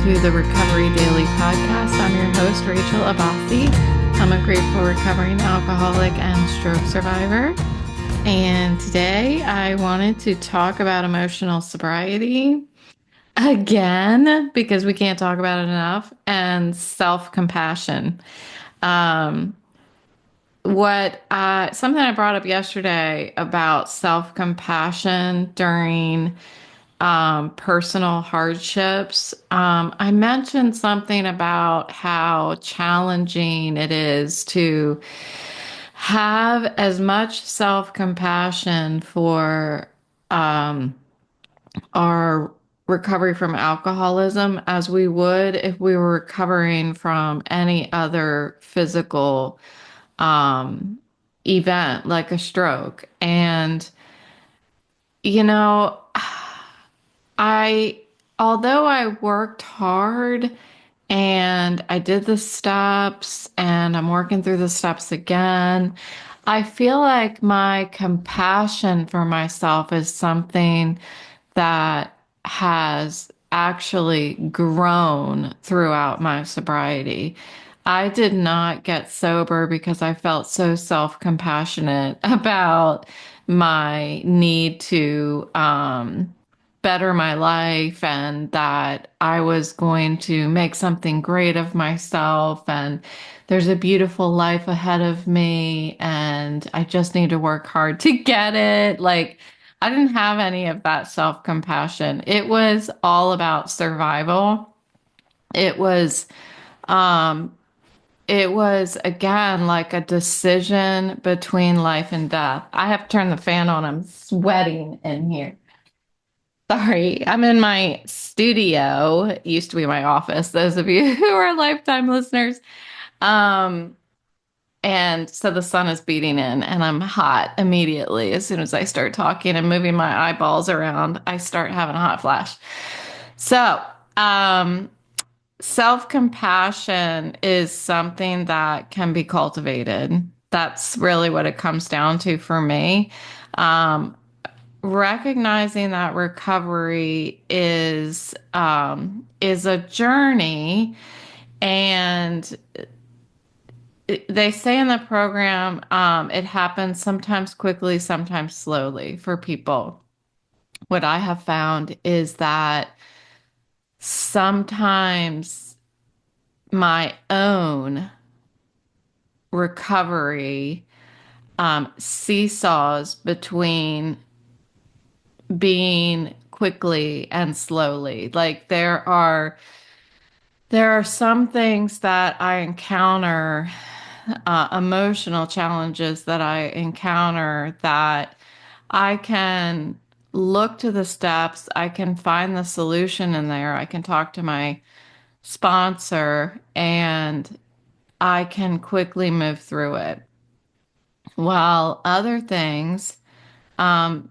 to the Recovery Daily podcast. I'm your host, Rachel Abassi. I'm a grateful recovering alcoholic and stroke survivor. And today I wanted to talk about emotional sobriety again because we can't talk about it enough, and self-compassion. Um, what Something I brought up yesterday about self-compassion during personal hardships. I mentioned something about how challenging it is to have as much self-compassion for um, our recovery from alcoholism as we would if we were recovering from any other physical um, event like a stroke. And, you know, I, although I worked hard and I did the steps and I'm working through the steps again, I feel like my compassion for myself is something that has actually grown throughout my sobriety. I did not get sober because I felt so self-compassionate about my need to better my life and that I was going to make something great of myself and there's a beautiful life ahead of me and I just need to work hard to get it. Like, I didn't have any of that self-compassion. It was all about survival. It was, um, it was again like a decision between life and death. I have to turn the fan on. I'm sweating in here. Sorry, I'm in my studio. It used to be my office, those of you who are lifetime listeners. Um, and so the sun is beating in, and I'm hot immediately. As soon as I start talking and moving my eyeballs around, I start having a hot flash. So, um, self-compassion is something that can be cultivated. That's really what it comes down to for me. Um, Recognizing that recovery is a journey, and they say in the program, it happens sometimes quickly, sometimes slowly for people. What I have found is that sometimes my own recovery seesaws between being quickly and slowly. Like there are some things that I encounter, emotional challenges that I encounter that I can look to the steps, I can find the solution in there, I can talk to my sponsor, and I can quickly move through it. While other things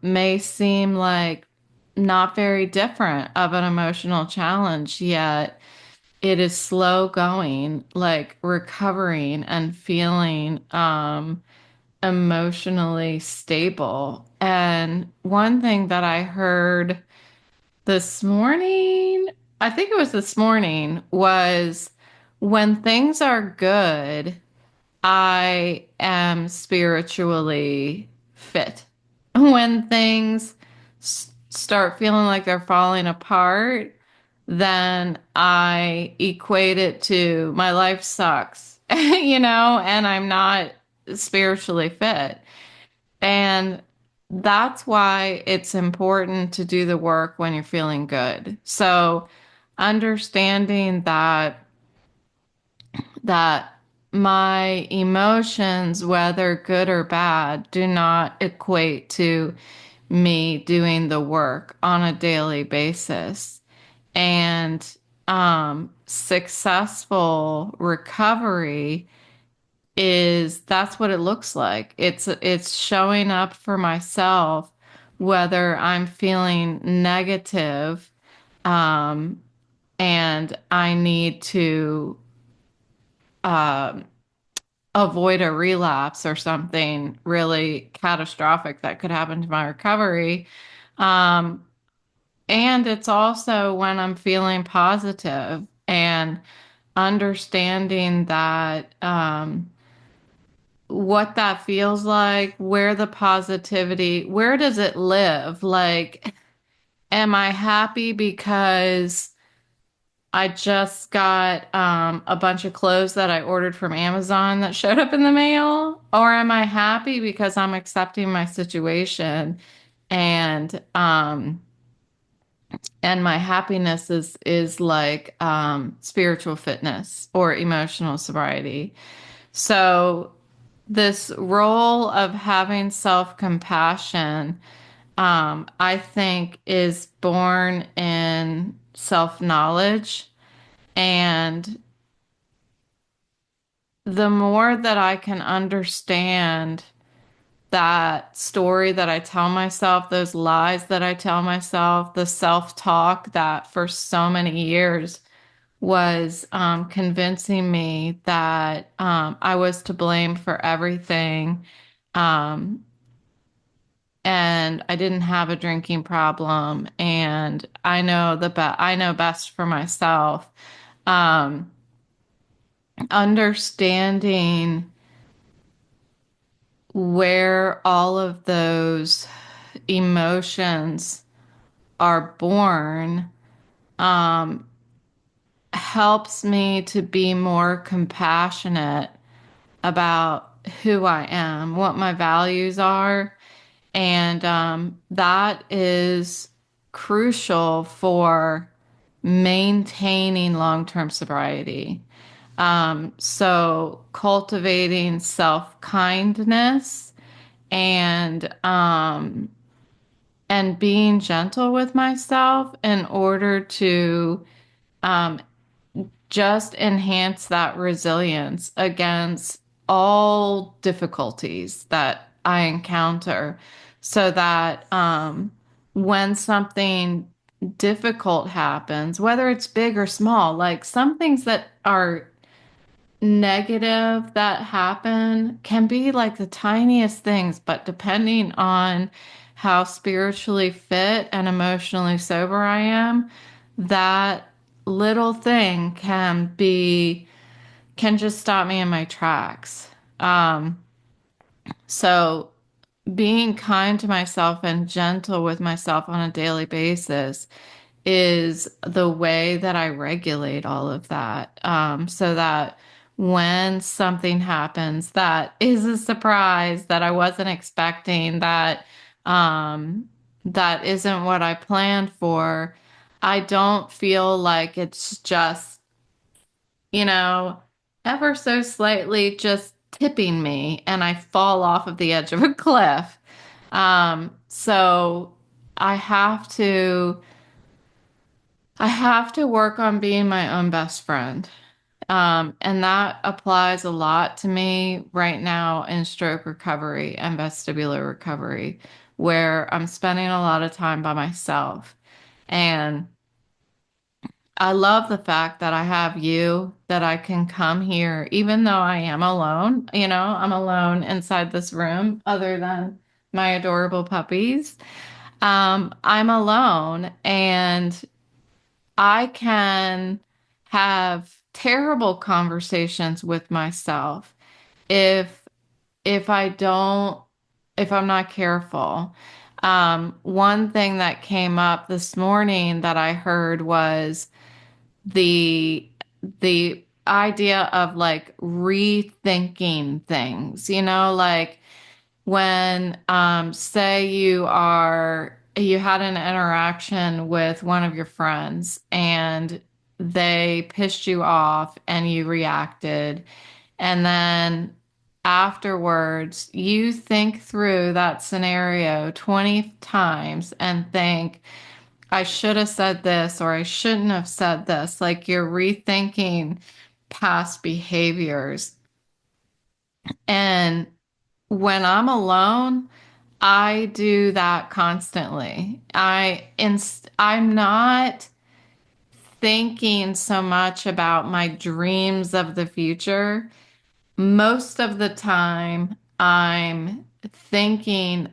may seem like not very different of an emotional challenge, yet it is slow going, like recovering and feeling emotionally stable. And one thing that I heard this morning, I think it was this morning, was when things are good, I am spiritually fit. When things start feeling like they're falling apart, then I equate it to my life sucks, and I'm not spiritually fit. And that's why it's important to do the work when you're feeling good. So understanding that my emotions, whether good or bad, do not equate to me doing the work on a daily basis. And successful recovery is that's what it looks like. It's showing up for myself, whether I'm feeling negative, um, and I need to um, avoid a relapse or something really catastrophic that could happen to my recovery. Um, And it's also when I'm feeling positive and understanding that what that feels like, where the positivity, where does it live? Like, am I happy because I just got a bunch of clothes that I ordered from Amazon that showed up in the mail? Or am I happy because I'm accepting my situation and my happiness is like spiritual fitness or emotional sobriety. So this role of having self-compassion, I think, is born in self-knowledge. And the more that I can understand that story that I tell myself, those lies that I tell myself, the self-talk that for so many years was convincing me that I was to blame for everything. Um, and I didn't have a drinking problem, and I know best for myself. Um, Understanding where all of those emotions are born um, helps me to be more compassionate about who I am, what my values are. And that is crucial for maintaining long-term sobriety. So cultivating self-kindness and being gentle with myself in order to um, just enhance that resilience against all difficulties that I encounter so that when something difficult happens, whether it's big or small, like some things that are negative that happen can be like the tiniest things, but depending on how spiritually fit and emotionally sober I am, that little thing can just stop me in my tracks. Um, so being kind to myself and gentle with myself on a daily basis is the way that I regulate all of that. So that when something happens that is a surprise that I wasn't expecting, that isn't what I planned for, I don't feel like it's just, you know, ever so slightly just tipping me and I fall off of the edge of a cliff. So I have to I have to work on being my own best friend. And that applies a lot to me right now in stroke recovery and vestibular recovery, where I'm spending a lot of time by myself. And I love the fact that I have you, that I can come here, even though I am alone. You know, I'm alone inside this room, other than my adorable puppies. I'm alone, and I can have terrible conversations with myself if if I don't if I'm not careful. One thing that came up this morning that I heard was the the idea of like rethinking things, like when say you had an interaction with one of your friends and they pissed you off and you reacted, and then afterwards you think through that scenario 20 times and think, I should have said this or I shouldn't have said this. Like you're rethinking past behaviors. And when I'm alone, I do that constantly. I'm not thinking so much about my dreams of the future. Most of the time, I'm rethinking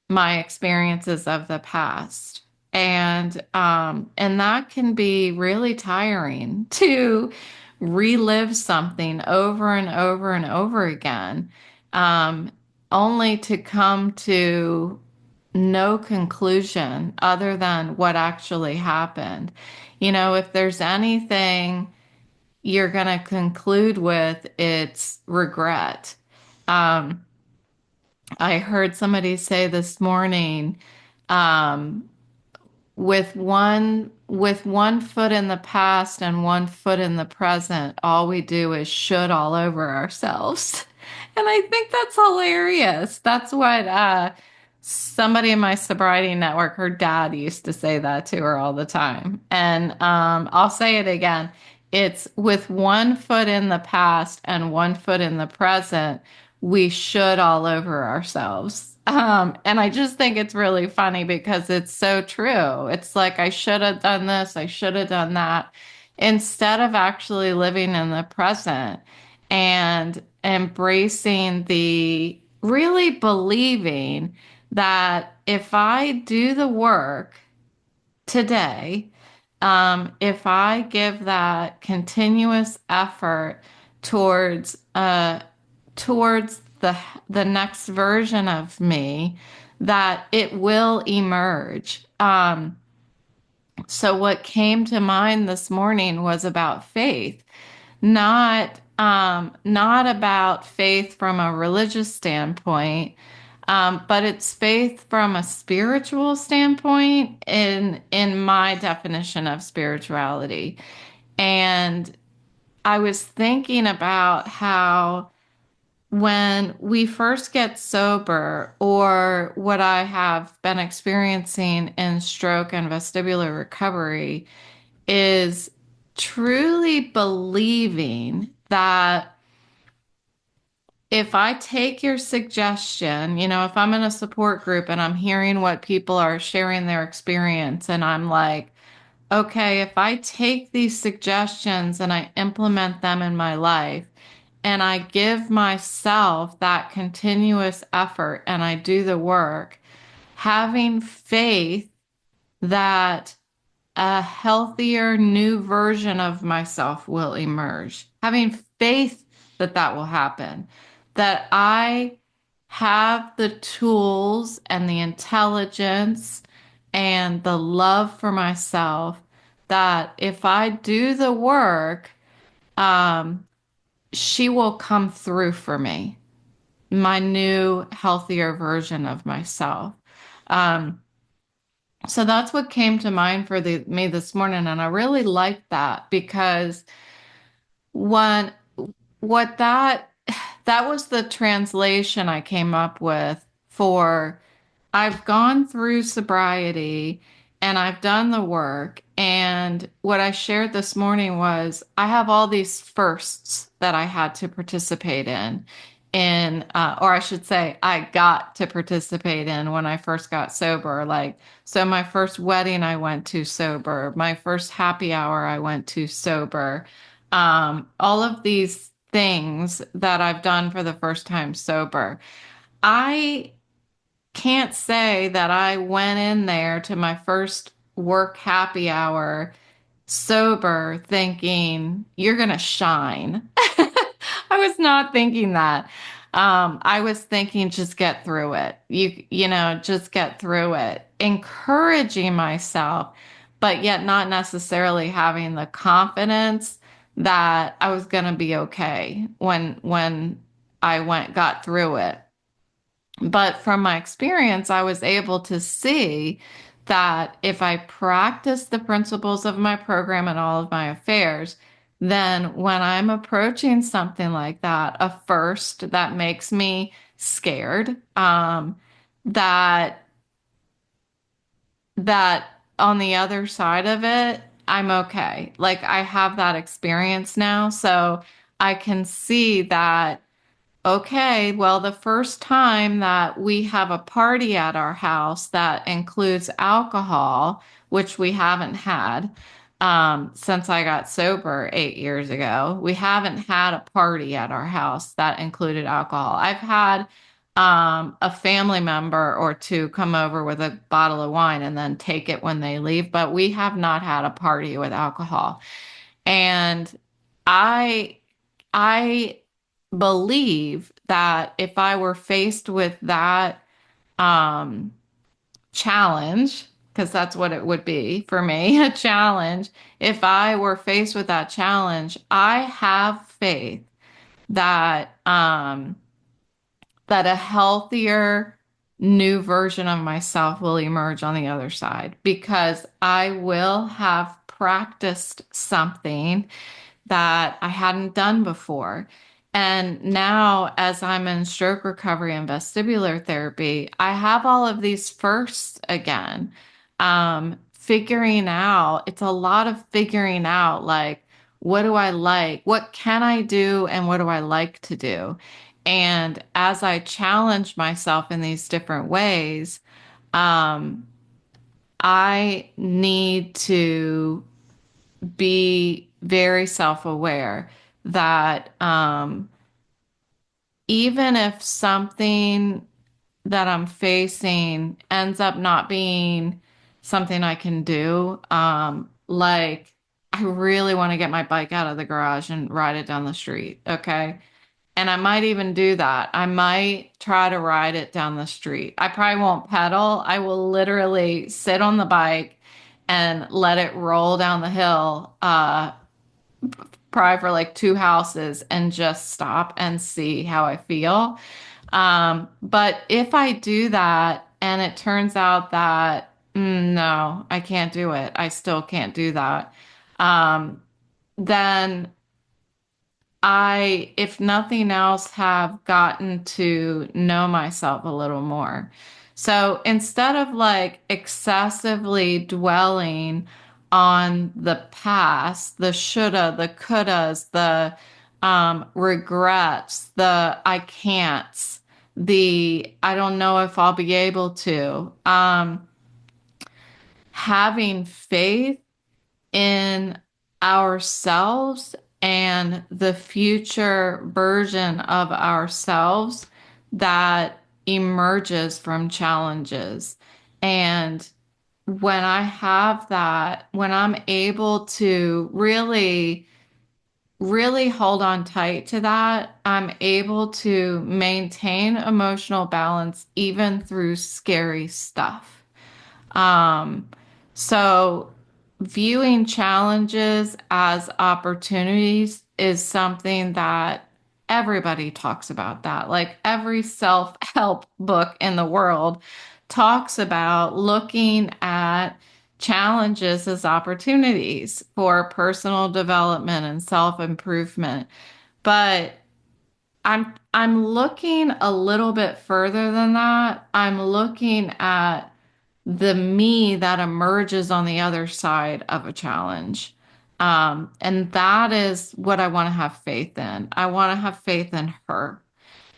my experiences of the past. And that can be really tiring to relive something over and over and over again, um, only to come to no conclusion other than what actually happened. If there's anything you're going to conclude with, it's regret. Um, I heard somebody say this morning, um, with one foot in the past and one foot in the present, all we do is should all over ourselves. And I think that's hilarious. That's what somebody in my sobriety network, her dad used to say that to her all the time. And I'll say it again. It's with one foot in the past and one foot in the present, we should all over ourselves. And I just think it's really funny because it's so true. It's like, I should have done this, I should have done that, instead of actually living in the present and embracing really believing that if I do the work today, if I give that continuous effort towards the next version of me, that it will emerge. So what came to mind this morning was about faith, not about faith from a religious standpoint, but it's faith from a spiritual standpoint in my definition of spirituality. And I was thinking about how when we first get sober, or what I have been experiencing in stroke and vestibular recovery, is truly believing that if I take your suggestion, if I'm in a support group and I'm hearing what people are sharing their experience, and I'm like, okay, if I take these suggestions and I implement them in my life, and I give myself that continuous effort and I do the work, having faith that a healthier new version of myself will emerge, having faith that that will happen, that I have the tools and the intelligence and the love for myself, that if I do the work, um, she will come through for me, my new, healthier version of myself. Um, so that's what came to mind for me this morning, and I really liked that because one, what that was the translation I came up with for I've gone through sobriety and I've done the work. And what I shared this morning was I have all these firsts that I had to participate or I should say, I got to participate in when I first got sober. So my first wedding I went to sober, my first happy hour I went to sober, all of these things that I've done for the first time sober. I can't say that I went in there to my first work happy hour sober thinking you're going to shine. I was not thinking that. I was thinking just get through it. Just get through it. Encouraging myself, but yet not necessarily having the confidence that I was going to be okay when I got through it. But from my experience, I was able to see that if I practice the principles of my program and all of my affairs, then when I'm approaching something like that, a first that makes me scared, that that on the other side of it, I'm okay. Like, I have that experience now, so I can see that. Okay, well, the first time that we have a party at our house that includes alcohol, which we haven't had since I got sober 8 years ago, we haven't had a party at our house that included alcohol. I've had a family member or two come over with a bottle of wine and then take it when they leave, but we have not had a party with alcohol. And I I believe that if I were faced with that um challenge, because that's what it would be for me, a challenge, if I were faced with that challenge, I have faith that that a healthier new version of myself will emerge on the other side because I will have practiced something that I hadn't done before. And now, as I'm in stroke recovery and vestibular therapy, I have all of these firsts again. Figuring out, it's a lot of figuring out like, what do I like? What can I do? And what do I like to do? And as I challenge myself in these different ways, um, I need to be very self-aware that even if something that I'm facing ends up not being something I can do, like I really want to get my bike out of the garage and ride it down the street, okay? And I might even do that. I might try to ride it down the street. I probably won't pedal. I will literally sit on the bike and let it roll down the hill, probably for like two houses and just stop and see how I feel. But if I do that and it turns out that no, I can't do it, I still can't do that, um, then I, if nothing else, have gotten to know myself a little more. So instead of like excessively dwelling on the past, the shoulda, the couldas, the regrets, the I can'ts, the I don't know if I'll be able to, having faith in ourselves and the future version of ourselves that emerges from challenges. And when I have that, when I'm able to really, really hold on tight to that, I'm able to maintain emotional balance even through scary stuff. Um, so viewing challenges as opportunities is something that everybody talks about that. Like every self-help book in the world talks about looking at challenges as opportunities for personal development and self-improvement. But I'm looking a little bit further than that. I'm looking at the me that emerges on the other side of a challenge. And that is what I want to have faith in. I want to have faith in her,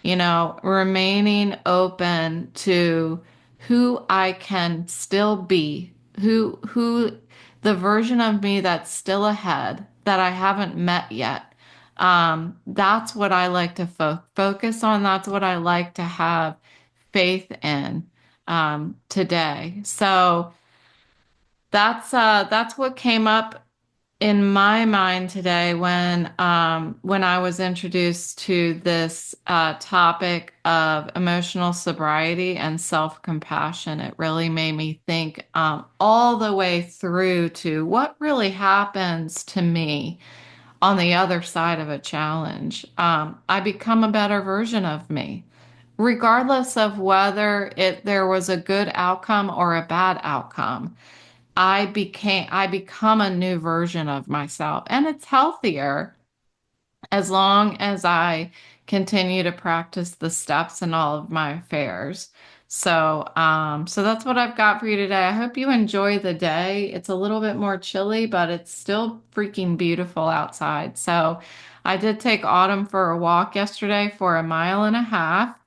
remaining open to who I can still be, who the version of me that's still ahead that I haven't met yet. That's what I like to focus on. That's what I like to have faith in today. So that's what came up in my mind today when I was introduced to this topic of emotional sobriety and self-compassion. It really made me think all the way through to what really happens to me on the other side of a challenge. I become a better version of me, regardless of whether there was a good outcome or a bad outcome. I become a new version of myself, and it's healthier as long as I continue to practice the steps in all of my affairs. So that's what I've got for you today. I hope you enjoy the day. It's a little bit more chilly, but it's still freaking beautiful outside. So I did take Autumn for a walk yesterday for a mile and a half.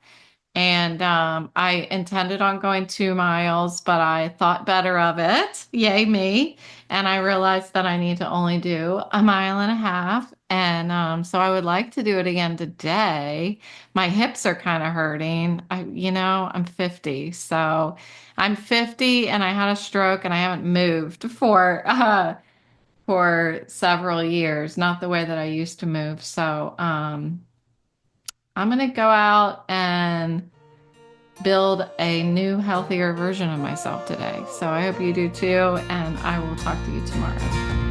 And I intended on going 2 miles, but I thought better of it. Yay, me. And I realized that I need to only do a mile and a half. And so I would like to do it again today. My hips are kind of hurting. I'm 50. So I'm 50 and I had a stroke and I haven't moved for several years, not the way that I used to move. So I'm gonna go out and build a new, healthier version of myself today. So I hope you do too, and I will talk to you tomorrow.